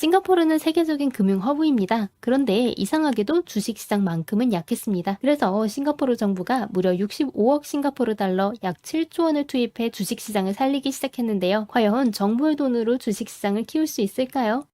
싱가포르는 세계적인 금융 허브입니다. 그런데 이상하게도 주식시장만큼은 약했습니다. 그래서 싱가포르 정부가 무려 65억 싱가포르 달러 약 7조 원을 투입해 주식시장을 살리기 시작했는데요. 과연 정부의 돈으로 주식시장을 키울 수 있을까요?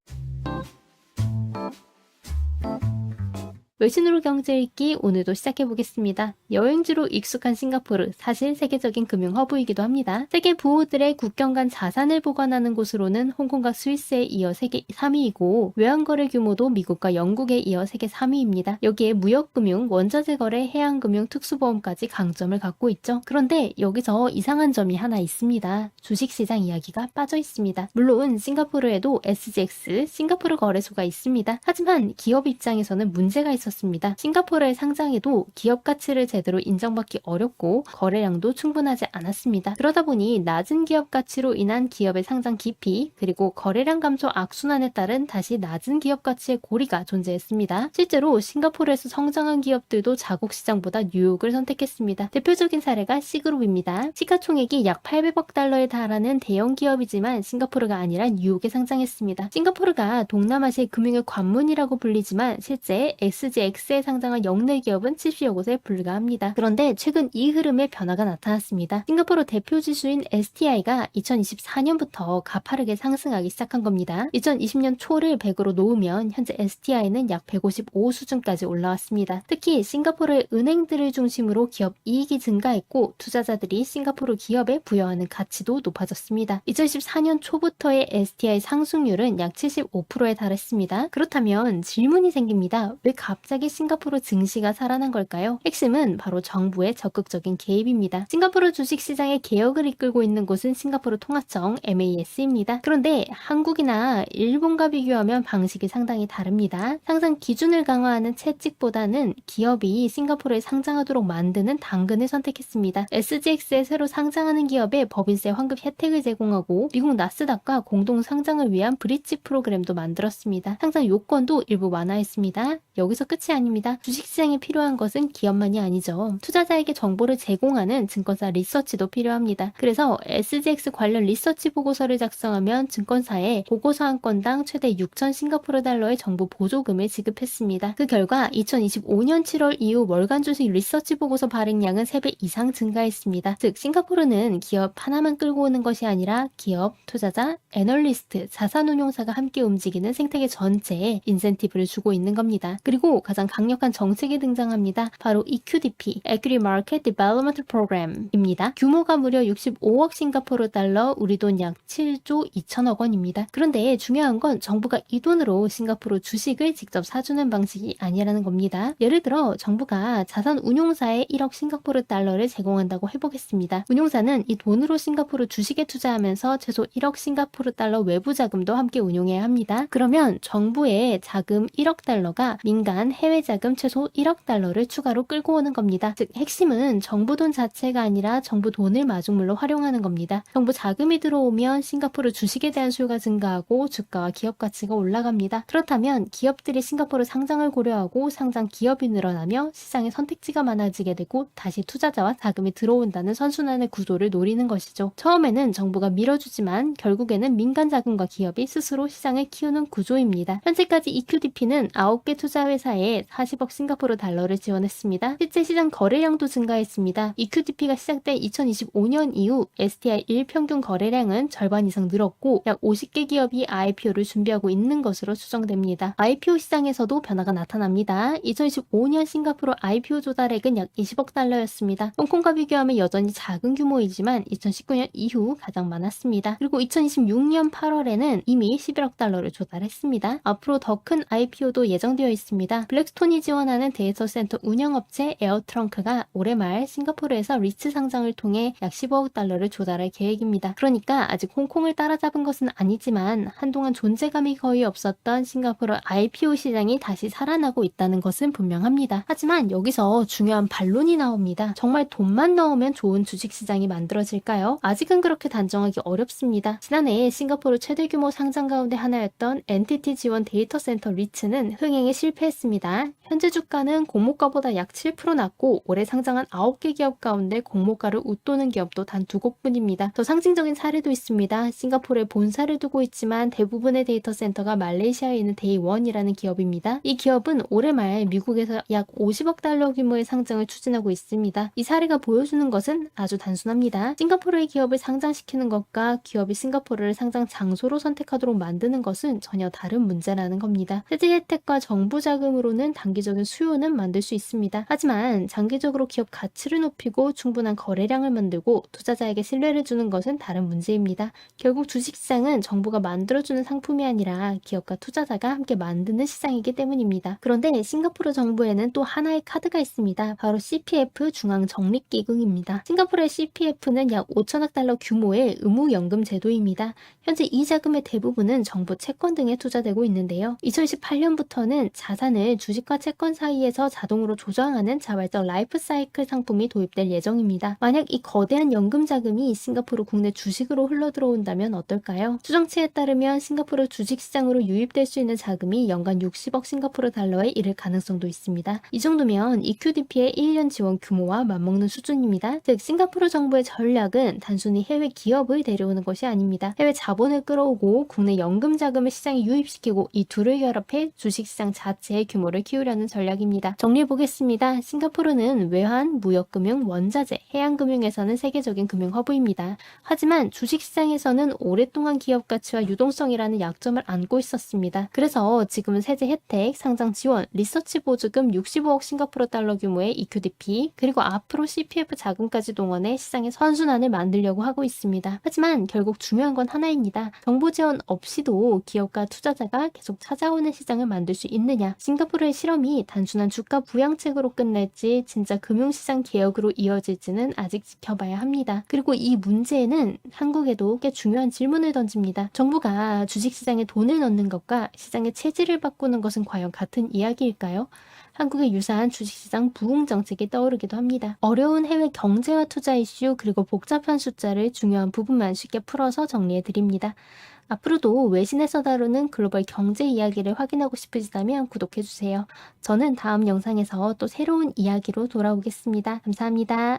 외신으로 경제 읽기 오늘도 시작해보겠습니다. 여행지로 익숙한 싱가포르, 사실 세계적인 금융 허브이기도 합니다. 세계 부호들의 국경 간 자산을 보관하는 곳으로는 홍콩과 스위스에 이어 세계 3위이고 외환거래 규모도 미국과 영국에 이어 세계 3위입니다. 여기에 무역금융, 원자재 거래, 해양금융, 특수보험까지 강점을 갖고 있죠. 그런데 여기서 이상한 점이 하나 있습니다. 주식시장 이야기가 빠져 있습니다. 물론 싱가포르에도 SGX, 싱가포르 거래소가 있습니다. 하지만 기업 입장에서는 문제가 있습니다. 싱가포르에 상장해도 기업 가치를 제대로 인정받기 어렵고 거래량도 충분하지 않았습니다. 그러다 보니 낮은 기업 가치로 인한 기업의 상장 기피 그리고 거래량 감소 악순환에 따른 다시 낮은 기업 가치의 고리가 존재했습니다. 실제로 싱가포르에서 성장한 기업들도 자국 시장보다 뉴욕을 선택했습니다. 대표적인 사례가 C그룹입니다. 시가총액이 약 800억 달러에 달하는 대형 기업이지만 싱가포르가 아니라 뉴욕에 상장했습니다. 싱가포르가 동남아시아의 금융의 관문이라고 불리지만 실제 SGX에 상장한 역내 기업은 70여 곳에 불과합니다. 그런데 최근 이 흐름에 변화가 나타났습니다. 싱가포르 대표 지수인 STI가 2024년부터 가파르게 상승하기 시작한 겁니다. 2020년 초를 100으로 놓으면 현재 STI는 약 155 수준까지 올라왔습니다. 특히 싱가포르의 은행들을 중심으로 기업 이익이 증가했고 투자자들이 싱가포르 기업에 부여하는 가치도 높아졌습니다. 2014년 초부터의 STI 상승률은 약 75%에 달했습니다. 그렇다면 질문이 생깁니다. 왜 갑자기 싱가포르 증시가 살아난 걸까요? 핵심은 바로 정부의 적극적인 개입입니다. 싱가포르 주식시장의 개혁을 이끌고 있는 곳은 싱가포르 통화청 MAS입니다. 그런데 한국이나 일본과 비교하면 방식이 상당히 다릅니다. 상장 기준을 강화하는 채찍보다는 기업이 싱가포르에 상장하도록 만드는 당근을 선택했습니다. SGX에 새로 상장하는 기업에 법인세 환급 혜택을 제공하고 미국 나스닥과 공동 상장을 위한 브릿지 프로그램도 만들었습니다. 상장 요건도 일부 완화했습니다. 여기서 끝이 아닙니다. 주식시장에 필요한 것은 기업만이 아니죠. 투자자에게 정보를 제공하는 증권사 리서치도 필요합니다. 그래서 SGX 관련 리서치 보고서를 작성하면 증권사에 보고서 한 건당 최대 6천 싱가포르 달러의 정보 보조금을 지급했습니다. 그 결과 2025년 7월 이후 월간 주식 리서치 보고서 발행량은 3배 이상 증가했습니다. 즉 싱가포르는 기업 하나만 끌고 오는 것이 아니라 기업, 투자자, 애널리스트, 자산운용사가 함께 움직이는 생태계 전체에 인센티브를 주고 있는 겁니다. 그리고 가장 강력한 정책이 등장합니다. 바로 EQDP, Equity Market Development Program입니다. 규모가 무려 65억 싱가포르 달러, 우리 돈 약 7조 2천억 원입니다. 그런데 중요한 건 정부가 이 돈으로 싱가포르 주식을 직접 사주는 방식이 아니라는 겁니다. 예를 들어 정부가 자산운용사에 1억 싱가포르 달러를 제공한다고 해보겠습니다. 운용사는 이 돈으로 싱가포르 주식에 투자하면서 최소 1억 싱가포르 달러 외부 자금도 함께 운용해야 합니다. 그러면 정부의 자금 1억 달러가 민간 해외 자금 최소 1억 달러를 추가로 끌고 오는 겁니다. 즉 핵심은 정부 돈 자체가 아니라 정부 돈을 마중물로 활용하는 겁니다. 정부 자금이 들어오면 싱가포르 주식에 대한 수요가 증가하고 주가와 기업 가치가 올라갑니다. 그렇다면 기업들이 싱가포르 상장을 고려하고 상장 기업이 늘어나며 시장의 선택지가 많아지게 되고 다시 투자자와 자금이 들어온다는 선순환의 구조를 노리는 것이죠. 처음에는 정부가 밀어주지만 결국에는 민간 자금과 기업이 스스로 시장을 키우는 구조입니다. 현재까지 EQDP는 9개 투자회사에 40억 싱가포르 달러를 지원했습니다. 실제 시장 거래량도 증가했습니다. EQDP가 시작된 2025년 이후 STI 일평균 거래량은 절반 이상 늘었고 약 50개 기업이 IPO를 준비하고 있는 것으로 추정됩니다. IPO 시장에서도 변화가 나타납니다. 2025년 싱가포르 IPO 조달액은 약 20억 달러였습니다. 홍콩과 비교하면 여전히 작은 규모이지만 2019년 이후 가장 많았습니다. 그리고 2026년 8월에는 이미 11억 달러를 조달했습니다. 앞으로 더 큰 IPO도 예정되어 있습니다. 블랙스톤이 지원하는 데이터 센터 운영업체 에어트렁크가 올해 말 싱가포르에서 리츠 상장을 통해 약 15억 달러를 조달할 계획입니다. 그러니까 아직 홍콩을 따라잡은 것은 아니지만 한동안 존재감이 거의 없었던 싱가포르 IPO 시장이 다시 살아나고 있다는 것은 분명합니다. 하지만 여기서 중요한 반론이 나옵니다. 정말 돈만 넣으면 좋은 주식시장이 만들어질까요? 아직은 그렇게 단정하기 어렵습니다. 지난해 싱가포르 최대 규모 상장 가운데 하나였던 엔티티 지원 데이터 센터 리츠는 흥행에 실패했습니다. 발표했습니다. 현재 주가는 공모가보다 약 7% 낮고 올해 상장한 9개 기업 가운데 공모가를 웃도는 기업도 단 2곳뿐입니다. 더 상징적인 사례도 있습니다. 싱가포르에 본사를 두고 있지만 대부분의 데이터 센터가 말레이시아에 있는 데이원이라는 기업입니다. 이 기업은 올해 말 미국에서 약 50억 달러 규모의 상장을 추진하고 있습니다. 이 사례가 보여주는 것은 아주 단순합니다. 싱가포르의 기업을 상장시키는 것과 기업이 싱가포르를 상장 장소로 선택하도록 만드는 것은 전혀 다른 문제라는 겁니다. 세제 혜택과 정부 자금으로는 단기적인 수요는 만들 수 있습니다. 하지만 장기적으로 기업 가치를 높이고 충분한 거래량을 만들고 투자자에게 신뢰를 주는 것은 다른 문제입니다. 결국 주식시장은 정부가 만들어주는 상품이 아니라 기업과 투자자가 함께 만드는 시장이기 때문입니다. 그런데 싱가포르 정부에는 또 하나의 카드가 있습니다. 바로 CPF 중앙적립기금입니다. 싱가포르의 CPF는 약 5천억 달러 규모의 의무연금 제도입니다. 현재 이 자금의 대부분은 정부 채권 등에 투자되고 있는데요. 2018년부터는 자산을 주식과 채권 사이에서 자동으로 조정하는 자발적 라이프 사이클 상품이 도입될 예정입니다. 만약 이 거대한 연금 자금이 싱가포르 국내 주식으로 흘러들어온다면 어떨까요? 추정치에 따르면 싱가포르 주식시장으로 유입될 수 있는 자금이 연간 60억 싱가포르 달러에 이를 가능성도 있습니다. 이 정도면 EQDP의 1년 지원 규모와 맞먹는 수준입니다. 즉 싱가포르 정부의 전략은 단순히 해외 기업을 데려오는 것이 아닙니다. 해외 자본을 끌어오고 국내 연금 자금을 시장에 유입시키고 이 둘을 결합해 주식시장 자체의 규모를 키우려는 전략입니다. 정리해보겠습니다. 싱가포르는 외환, 무역금융, 원자재, 해양금융에서는 세계적인 금융 허브입니다. 하지만 주식시장에서는 오랫동안 기업 가치와 유동성이라는 약점을 안고 있었습니다. 그래서 지금은 세제 혜택, 상장 지원, 리서치 보조금 65억 싱가포르 달러 규모의 EQDP, 그리고 앞으로 CPF 자금까지 동원해 시장의 선순환을 만들려고 하고 있습니다. 하지만 결국 중요한 건 하나입니다. 정부 지원 없이도 기업과 투자자가 계속 찾아오는 시장을 만들 수 있느냐. 싱가포르의 실험이 단순한 주가 부양책으로 끝날지 진짜 금융시장 개혁으로 이어질지는 아직 지켜봐야 합니다. 그리고 이 문제는 한국에도 꽤 중요한 질문을 던집니다. 정부가 주식시장에 돈을 넣는 것과 시장의 체질을 바꾸는 것은 과연 같은 이야기일까요? 한국의 유사한 주식시장 부흥 정책이 떠오르기도 합니다. 어려운 해외 경제와 투자 이슈 그리고 복잡한 숫자를 중요한 부분만 쉽게 풀어서 정리해드립니다. 앞으로도 외신에서 다루는 글로벌 경제 이야기를 확인하고 싶으시다면 구독해주세요. 저는 다음 영상에서 또 새로운 이야기로 돌아오겠습니다. 감사합니다.